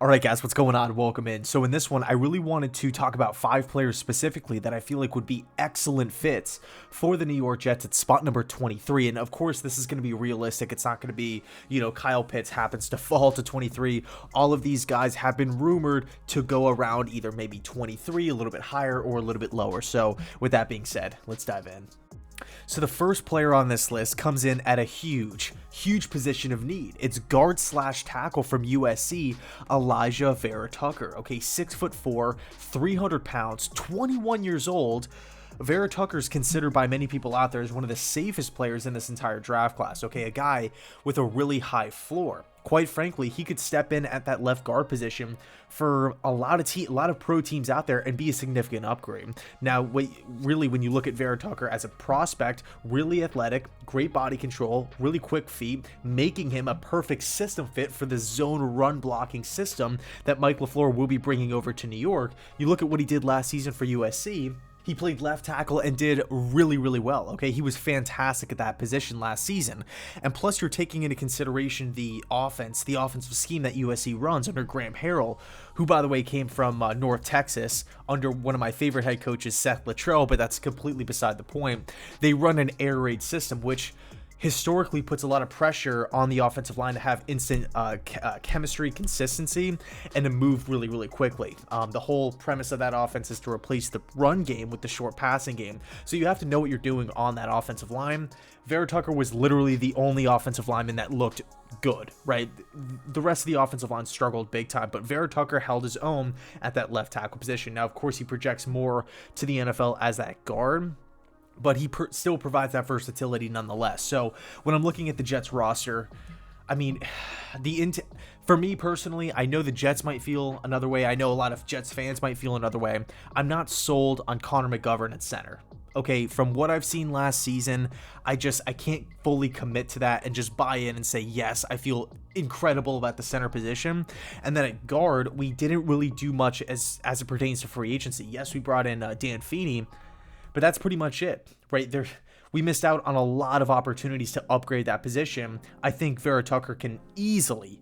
All right, guys, what's going on? Welcome in. So in this one, I really wanted to talk about 5 players specifically that I feel like would be excellent fits for the New York Jets at spot number 23. And of course, this is going to be realistic. It's not going to be, Kyle Pitts happens to fall to 23. All of these guys have been rumored to go around either maybe 23, a little bit higher, or a little bit lower. So with that being said, let's dive in. So the first player on this list comes in at a huge position of need. It's guard slash tackle from USC, Elijah Vera Tucker. Okay, 6'4", 300 pounds, 21 years old. Vera Tucker is considered by many people out there as one of the safest players in this entire draft class. Okay, a guy with a really high floor. Quite frankly, he could step in at that left guard position for a lot of pro teams out there and be a significant upgrade. Now, really, when you look at Vera Tucker as a prospect, really athletic, great body control, really quick feet, making him a perfect system fit for the zone run blocking system that Mike LaFleur will be bringing over to New York. You look at what he did last season for USC. He played left tackle and did really well. Okay, he was fantastic at that position last season. And plus, you're taking into consideration the offensive scheme that USC runs under Graham Harrell, who, by the way, came from North Texas under one of my favorite head coaches, Seth Littrell, but that's completely beside the point. They run an air raid system, which historically puts a lot of pressure on the offensive line to have instant chemistry, consistency, and to move really quickly. The whole premise of that offense is to replace the run game with the short passing game. So you have to know what you're doing on that offensive line. Vera Tucker was literally the only offensive lineman that looked good, right? The rest of the offensive line struggled big time, but Vera Tucker held his own at that left tackle position. Now, of course, he projects more to the NFL as that guard, but he still provides that versatility nonetheless. So when I'm looking at the Jets roster, I mean, for me personally, I know the Jets might feel another way. I know a lot of Jets fans might feel another way. I'm not sold on Connor McGovern at center. Okay, from what I've seen last season, I can't fully commit to that and just buy in and say, yes, I feel incredible about the center position. And then at guard, we didn't really do much as it pertains to free agency. Yes, we brought in Dan Feeney, but that's pretty much it, right? We missed out on a lot of opportunities to upgrade that position. I think Vera Tucker can easily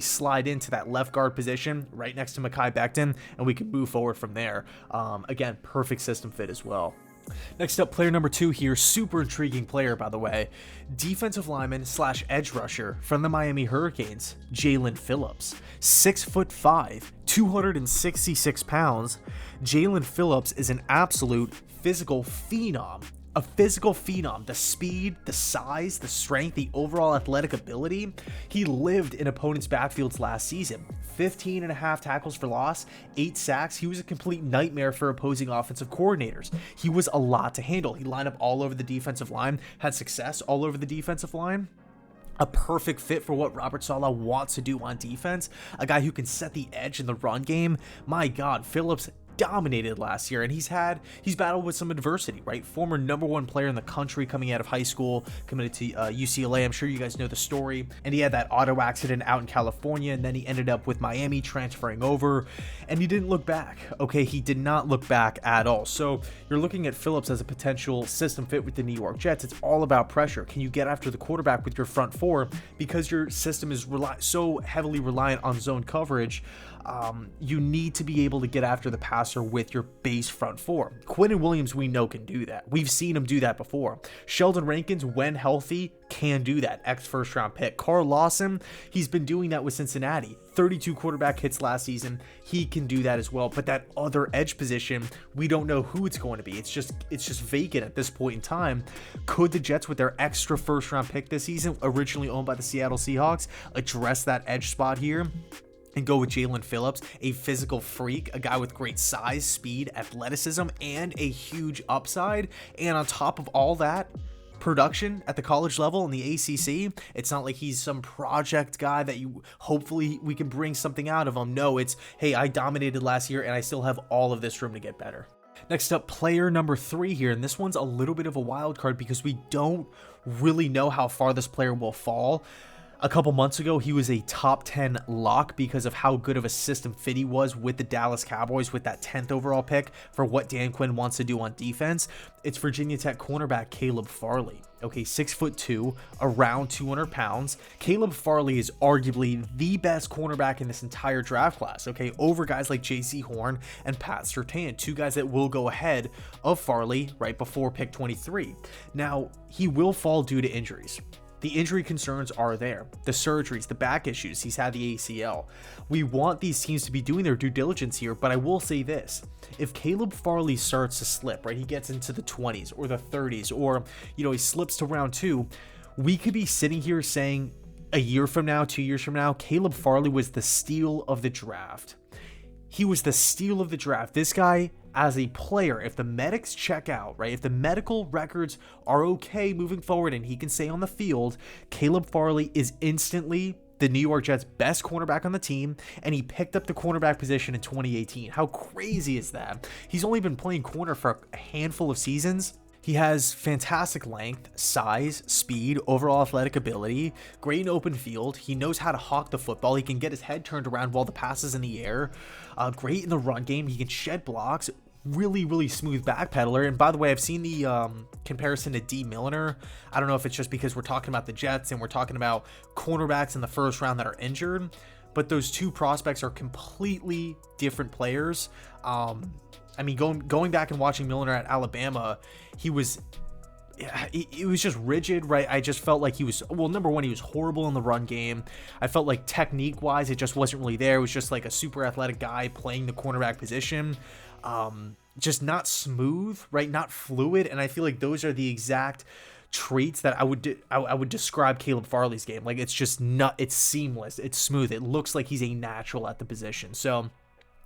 slide into that left guard position right next to Mekhi Becton, and we can move forward from there. Again, perfect system fit as well. Next up, player number 2 here, super intriguing player, by the way, defensive lineman slash edge rusher from the Miami Hurricanes, Jaelan Phillips, 6'5", 266 pounds. Jaelan Phillips is an absolute physical phenom. A physical phenom. The speed, the size, the strength, the overall athletic ability. He lived in opponents' backfields last season. 15 and a half tackles for loss, 8 sacks. He was a complete nightmare for opposing offensive coordinators. He was a lot to handle. He lined up all over the defensive line, had success all over the defensive line. A perfect fit for what Robert Saleh wants to do on defense. A guy who can set the edge in the run game. My God, Phillips dominated last year, and he's battled with some adversity, right? Former #1 player in the country coming out of high school, committed to UCLA. I'm sure you guys know the story. And he had that auto accident out in California, and then he ended up with Miami, transferring over, and he didn't look back. Okay, he did not look back at all. So you're looking at Phillips as a potential system fit with the New York Jets. It's all about pressure. Can you get after the quarterback with your front four? Because your system is so heavily reliant on zone coverage, you need to be able to get after the passer with your base front four. Quinnen Williams, we know, can do that. We've seen him do that before. Sheldon Rankins, when healthy, can do that. Ex-first round pick. Carl Lawson, he's been doing that with Cincinnati. 32 quarterback hits last season. He can do that as well. But that other edge position, we don't know who it's going to be. It's just vacant at this point in time. Could the Jets, with their extra first round pick this season, originally owned by the Seattle Seahawks, address that edge spot here and go with Jaelan Phillips, a physical freak, a guy with great size, speed, athleticism, and a huge upside? And on top of all that, production at the college level in the ACC. It's not like he's some project guy that hopefully we can bring something out of him. No, it's, hey, I dominated last year and I still have all of this room to get better. Next up, player number 3 here, and this one's a little bit of a wild card because we don't really know how far this player will fall. A couple months ago, he was a top 10 lock because of how good of a system fit he was with the Dallas Cowboys with that 10th overall pick for what Dan Quinn wants to do on defense. It's Virginia Tech cornerback Caleb Farley. Okay, 6'2", around 200 pounds. Caleb Farley is arguably the best cornerback in this entire draft class, okay, over guys like J.C. Horn and Pat Surtain, two guys that will go ahead of Farley right before pick 23. Now, he will fall due to injuries. The injury concerns are there. The surgeries, the back issues, he's had the ACL. We want these teams to be doing their due diligence here, but I will say this. If Caleb Farley starts to slip, right, he gets into the 20s or the 30s, or, he slips to round 2, we could be sitting here saying a year from now, 2 years from now, Caleb Farley was the steal of the draft. He was the steal of the draft. This guy, as a player, if the medics check out, right, if the medical records are okay moving forward and he can stay on the field, Caleb Farley is instantly the New York Jets' best cornerback on the team, and he picked up the cornerback position in 2018. How crazy is that? He's only been playing corner for a handful of seasons. He has fantastic length, size, speed, overall athletic ability, great in open field. He knows how to hawk the football. He can get his head turned around while the pass is in the air. Great in the run game. He can shed blocks. Really, really smooth backpedaler. And by the way, I've seen the comparison to D. Milliner. I don't know if it's just because we're talking about the Jets and we're talking about cornerbacks in the first round that are injured, but those two prospects are completely different players. I mean, going back and watching Milliner at Alabama, he was just rigid, right? I just felt like he was, well, number one, he was horrible in the run game. I felt like technique-wise, it just wasn't really there. It was just like a super athletic guy playing the cornerback position. Just not smooth, right? Not fluid. And I feel like those are the exact traits that I would describe Caleb Farley's game. Like, it's just it's seamless. It's smooth. It looks like he's a natural at the position. So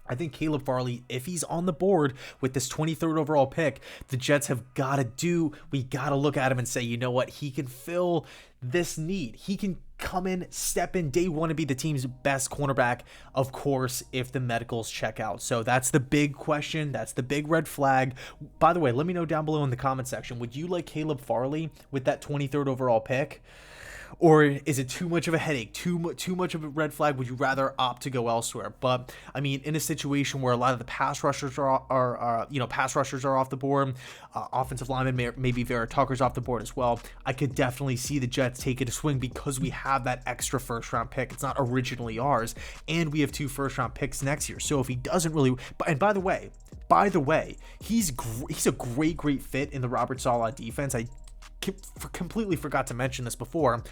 I think Caleb Farley, if he's on the board with this 23rd overall pick, the Jets we got to look at him and say, you know what, he can fill this need. He can come in, step in day one and be the team's best cornerback, of course, if the medicals check out. So that's the big question. That's the big red flag. By the way, let me know down below in the comment section, would you like Caleb Farley with that 23rd overall pick? Or is it too much of a headache, too much of a red flag? Would you rather opt to go elsewhere? But I mean, in a situation where a lot of the pass rushers are off the board, offensive lineman, maybe Vera Tucker's off the board as well, I could definitely see the Jets taking a swing because we have that extra first round pick. It's not originally ours, and we have 2 first round picks next year. So if he doesn't really, and by the way, he's a great fit in the Robert Saleh defense. I completely forgot to mention this before,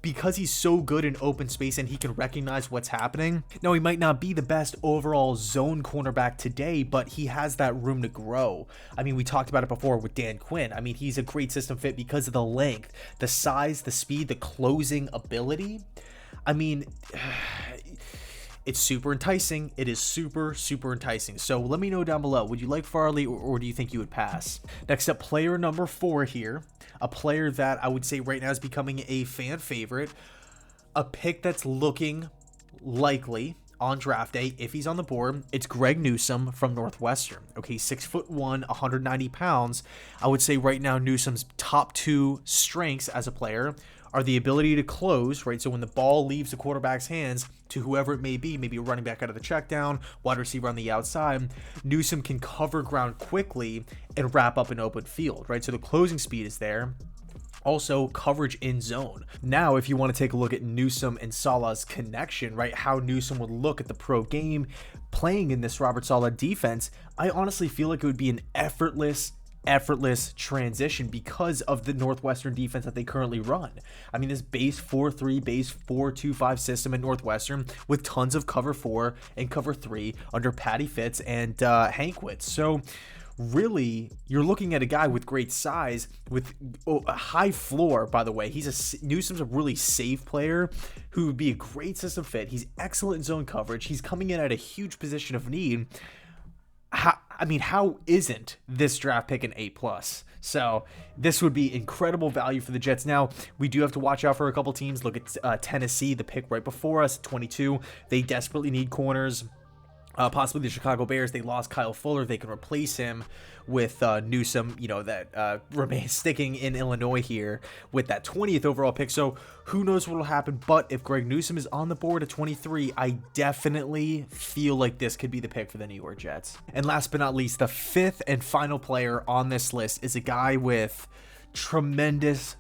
because he's so good in open space and he can recognize what's happening. Now, he might not be the best overall zone cornerback today, but he has that room to grow. I mean, we talked about it before with Dan Quinn. I mean, he's a great system fit because of the length, the size, the speed, the closing ability. I mean, it's super enticing. It is super enticing. So let me know down below. Would you like Farley or do you think you would pass? Next up, player number 4 here. A player that I would say right now is becoming a fan favorite. A pick that's looking likely on draft day if he's on the board. It's Greg Newsome from Northwestern. Okay, 6'1", 190 pounds. I would say right now Newsome's top 2 strengths as a player are the ability to close, right? So when the ball leaves the quarterback's hands to whoever it may be, maybe a running back out of the check down, wide receiver on the outside, Newsome can cover ground quickly and wrap up an open field, right? So the closing speed is there. Also, coverage in zone. Now, if you want to take a look at Newsome and Saleh's connection, right? How Newsome would look at the pro game playing in this Robert Saleh defense, I honestly feel like it would be an effortless transition because of the Northwestern defense that they currently run. I mean, this base 4-3, base 4-2-5 system at Northwestern with tons of cover 4 and cover 3 under Patty Fitz and Hankwitz. So really, you're looking at a guy with great size, with a high floor, by the way. Newsome's a really safe player who would be a great system fit. He's excellent in zone coverage. He's coming in at a huge position of need. How isn't this draft pick an A+? So this would be incredible value for the Jets. Now, we do have to watch out for a couple teams. Look at Tennessee, the pick right before us, 22. They desperately need corners. Possibly the Chicago Bears. They lost Kyle Fuller. They can replace him with Newsome, that remains sticking in Illinois here with that 20th overall pick. So who knows what will happen. But if Greg Newsome is on the board at 23, I definitely feel like this could be the pick for the New York Jets. And last but not least, the 5th and final player on this list is a guy with tremendous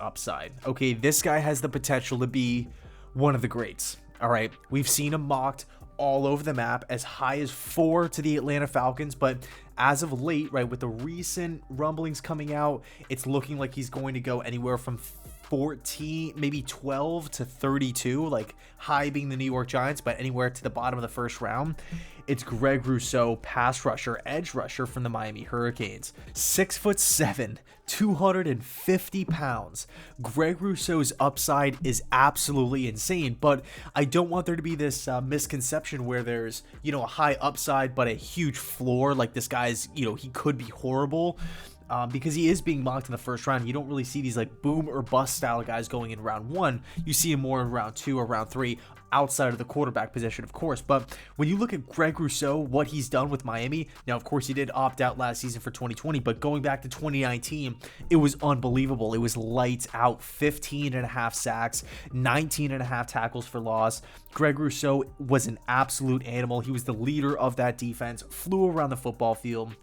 upside. Okay, this guy has the potential to be one of the greats. All right, we've seen him mocked all over the map, as high as 4 to the Atlanta Falcons, but as of late, right, with the recent rumblings coming out, it's looking like he's going to go anywhere from 14, maybe 12 to 32, like high being the New York Giants, but anywhere to the bottom of the first round. It's Greg Rousseau, pass rusher, edge rusher from the Miami Hurricanes. 6'7", 250 pounds. Greg Rousseau's upside is absolutely insane, but I don't want there to be this misconception where there's, a high upside, but a huge floor. Like this guy's, he could be horrible. Because he is being mocked in the first round. You don't really see these like boom or bust style guys going in round 1. You see him more in round 2 or round 3, outside of the quarterback position, of course. But when you look at Greg Rousseau, what he's done with Miami, now of course he did opt out last season for 2020, but going back to 2019, it was unbelievable. It was lights out. 15.5 sacks, 19.5 tackles for loss. Greg Rousseau was an absolute animal. He was the leader of that defense, flew around the football field.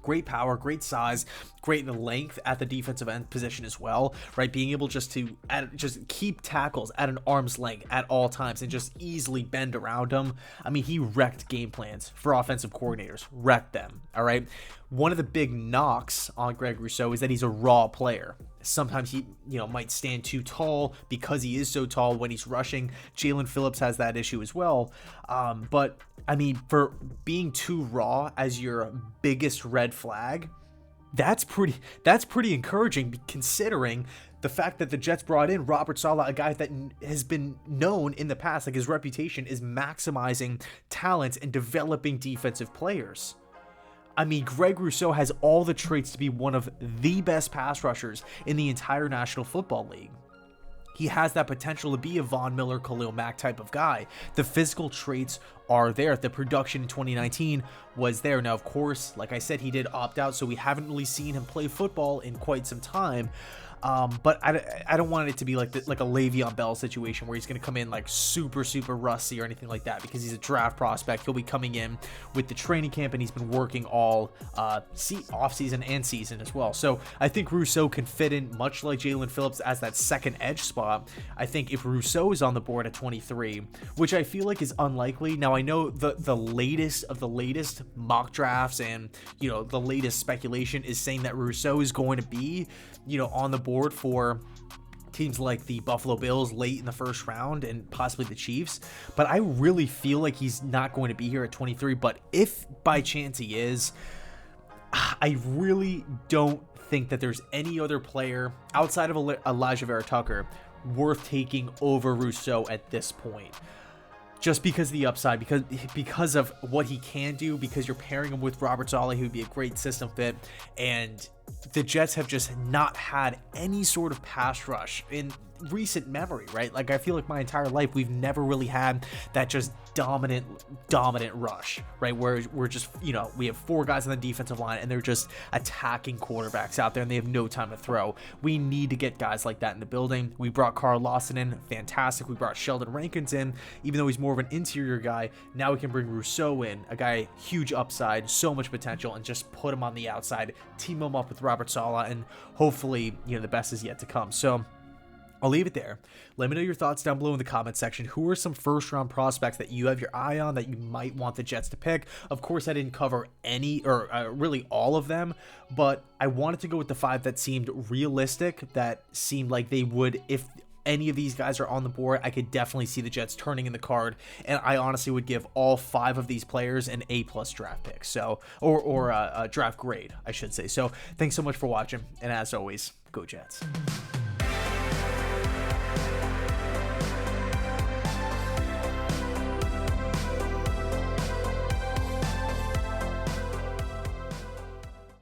Great power, great size, great length at the defensive end position as well, right? Being able just to keep tackles at an arm's length at all times and just easily bend around them. I mean, he wrecked game plans for offensive coordinators, wrecked them, all right? One of the big knocks on Greg Rousseau is that he's a raw player. Sometimes he, might stand too tall because he is so tall when he's rushing. Jalen Phillips has that issue as well. But I mean, for being too raw as your biggest red flag, that's pretty encouraging, considering the fact that the Jets brought in Robert Saleh, a guy that has been known in the past, like his reputation is maximizing talent and developing defensive players. I mean, Greg Rousseau has all the traits to be one of the best pass rushers in the entire National Football League. He has that potential to be a Von Miller, Khalil Mack type of guy. The physical traits are there. The production in 2019 was there. Now, of course, like I said, he did opt out, so we haven't really seen him play football in quite some time. But I don't want it to be like a Le'Veon Bell situation where he's going to come in like super rusty or anything like that, because he's a draft prospect. He'll be coming in with the training camp, and he's been working all off-season and season as well. So I think Rousseau can fit in much like Jalen Phillips as that second edge spot. I think if Rousseau is on the board at 23, which I feel like is unlikely. Now, I know the latest of the latest mock drafts and, the latest speculation is saying that Rousseau is going to be, on the board for teams like the Buffalo Bills late in the first round and possibly the Chiefs, but I really feel like he's not going to be here at 23. But if by chance he is, I really don't think that there's any other player outside of Elijah Vera Tucker worth taking over Rousseau at this point. Just because of the upside, because of what he can do, because you're pairing him with Robert Saleh, who would be a great system fit, and the Jets have just not had any sort of pass rush in recent memory, right? Like, I feel like my entire life we've never really had that just dominant rush, right? Where we're just, we have 4 guys on the defensive line and they're just attacking quarterbacks out there and they have no time to throw. We need to get guys like that in the building. We brought Carl Lawson in, fantastic. We brought Sheldon Rankins in, even though he's more of an interior guy. Now we can bring Rousseau in, a guy, huge upside, so much potential, and just put him on the outside, team him up with Robert Saleh, and hopefully, the best is yet to come. So I'll leave it there. Let me know your thoughts down below in the comment section. Who are some first-round prospects that you have your eye on that you might want the Jets to pick? Of course, I didn't cover any or really all of them, but I wanted to go with the 5 that seemed realistic, that seemed like they would, if any of these guys are on the board, I could definitely see the Jets turning in the card, and I honestly would give all 5 of these players an A+ draft pick, so or a draft grade, I should say. So thanks so much for watching, and as always, go Jets.